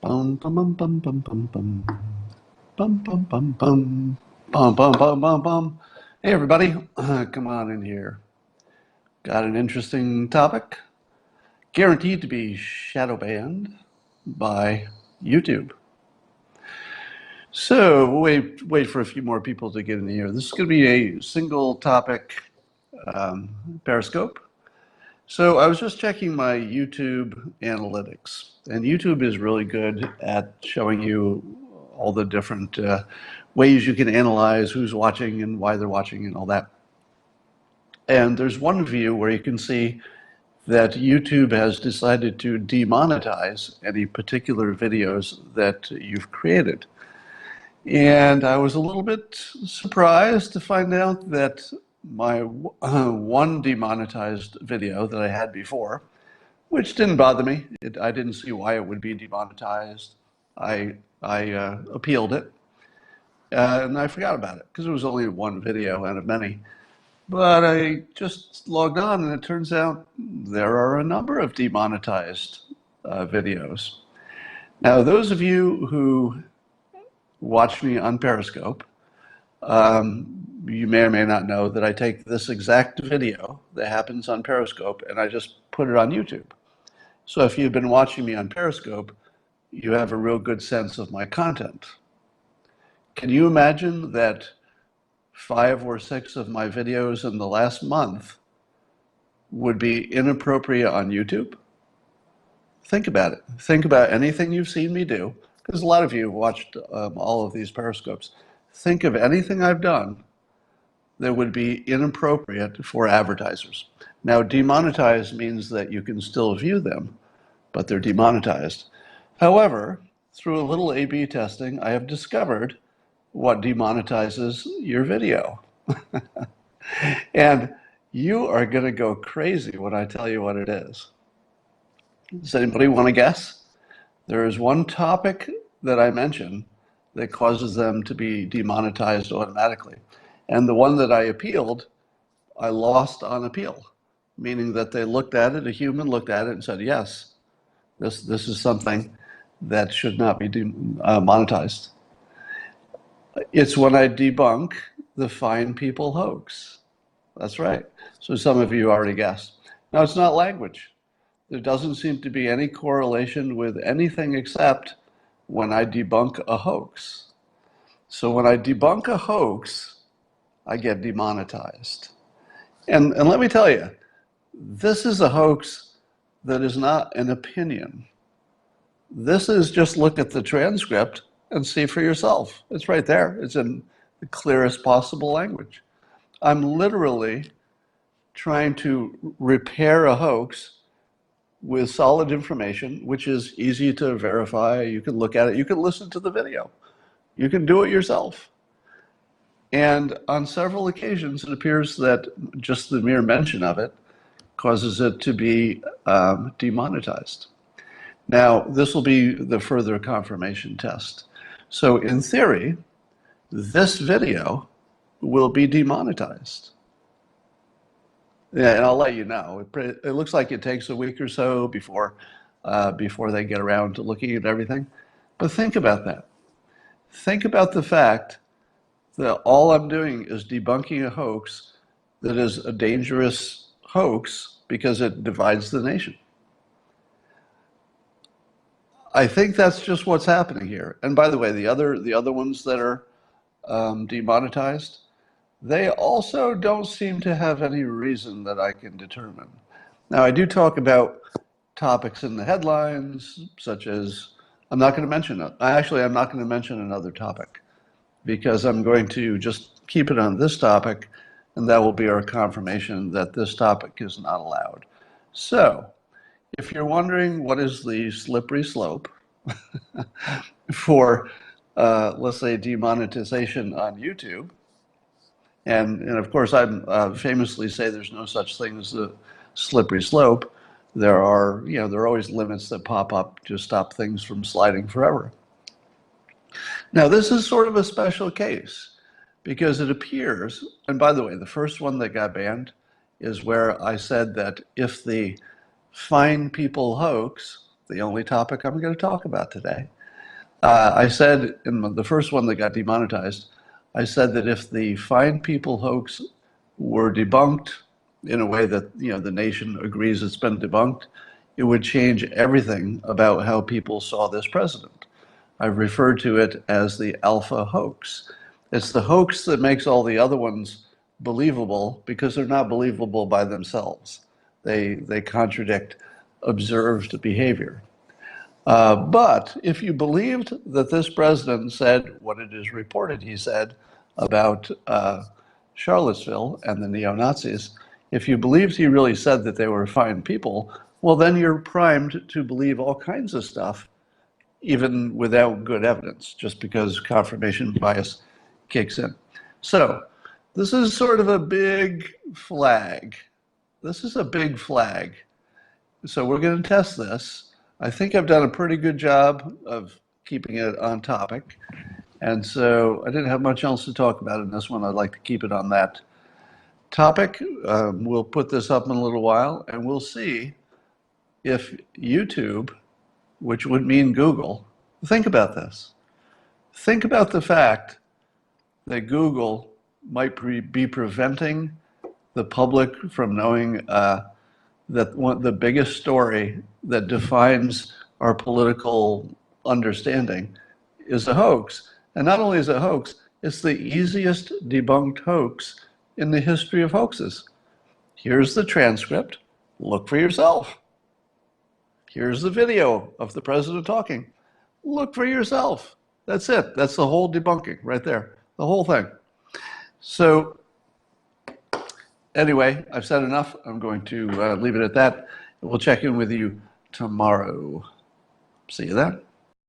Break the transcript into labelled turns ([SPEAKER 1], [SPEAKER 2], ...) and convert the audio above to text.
[SPEAKER 1] Bum bum bum bum bum bum bum bum bum bum bum bum bum bum bum bum. Hey everybody, come on in here. Got an interesting topic. Guaranteed to be shadow banned by YouTube. So wait for a few more people to get in here. This is going to be a single topic Periscope. So I was just checking my YouTube analytics, and YouTube is really good at showing you all the different ways you can analyze who's watching and why they're watching and all that. And there's one view where you can see that YouTube has decided to demonetize any particular videos that you've created. And I was a little bit surprised to find out that my one demonetized video that I had before, which didn't bother me. I didn't see why it would be demonetized. I appealed it, and I forgot about it because it was only one video out of many. But I just logged on, and it turns out there are a number of demonetized videos. Now, those of you who watch me on Periscope, you may or may not know that I take this exact video that happens on Periscope and I just put it on YouTube. So if you've been watching me on Periscope, you have a real good sense of my content. Can you imagine that 5 or 6 of my videos in the last month would be inappropriate on YouTube? Think about it. Think about anything you've seen me do, because a lot of you have watched all of these Periscopes. Think of anything I've done that would be inappropriate for advertisers. Now, demonetized means that you can still view them, but they're demonetized. However, through a little A/B testing, I have discovered what demonetizes your video. And you are going to go crazy when I tell you what it is. Does anybody want to guess? There is one topic that I mention that causes them to be demonetized automatically. And the one that I appealed, I lost on appeal, meaning that they looked at it, a human looked at it and said, yes, this is something that should not be monetized. It's when I debunk the fine people hoax. That's right. So some of you already guessed. Now, it's not language. There doesn't seem to be any correlation with anything except when I debunk a hoax. So when I debunk a hoax, I get demonetized. And let me tell you, this is a hoax that is not an opinion. This is just look at the transcript and see for yourself. It's right there. It's in the clearest possible language. I'm literally trying to repair a hoax with solid information, which is easy to verify. You can look at it. You can listen to the video. You can do it yourself. And on several occasions, it appears that just the mere mention of it causes it to be demonetized. Now, this will be the further confirmation test. So in theory, this video will be demonetized. Yeah, and I'll let you know. It looks like it takes a week or so before they get around to looking at everything. But think about that. Think about the fact that all I'm doing is debunking a hoax that is a dangerous hoax because it divides the nation. I think that's just what's happening here. And by the way, the other ones that are demonetized, they also don't seem to have any reason that I can determine. Now, I do talk about topics in the headlines, such as, I'm not going to mention it. Actually, I'm not going to mention another topic because I'm going to just keep it on this topic, and that will be our confirmation that this topic is not allowed. So, if you're wondering what is the slippery slope for, let's say, demonetization on YouTube, and of course, I famously say there's no such thing as a slippery slope. There are always limits that pop up to stop things from sliding forever. Now, this is sort of a special case because it appears, and by the way, the first one that got banned is where I said that if the fine people hoax, the only topic I'm going to talk about today, I said in the first one that got demonetized, I said that if the Find People hoax were debunked in a way that the nation agrees it's been debunked, it would change everything about how people saw this president. I've referred to it as the alpha hoax. It's the hoax that makes all the other ones believable because they're not believable by themselves. They contradict observed behavior. But if you believed that this president said what it is reported he said about Charlottesville and the neo-Nazis, if you believed he really said that they were fine people, well, then you're primed to believe all kinds of stuff, even without good evidence, just because confirmation bias kicks in. So this is sort of a big flag. This is a big flag. So we're going to test this. I think I've done a pretty good job of keeping it on topic. And so I didn't have much else to talk about in this one. I'd like to keep it on that topic. We'll put this up in a little while and we'll see if YouTube, which would mean Google, think about this. Think about the fact that Google might be preventing the public from knowing that the biggest story that defines our political understanding is a hoax. And not only is it a hoax, it's the easiest debunked hoax in the history of hoaxes. Here's the transcript. Look for yourself. Here's the video of the president talking. Look for yourself. That's it. That's the whole debunking right there. The whole thing. So anyway, I've said enough. I'm going to leave it at that. We'll check in with you tomorrow. See you then.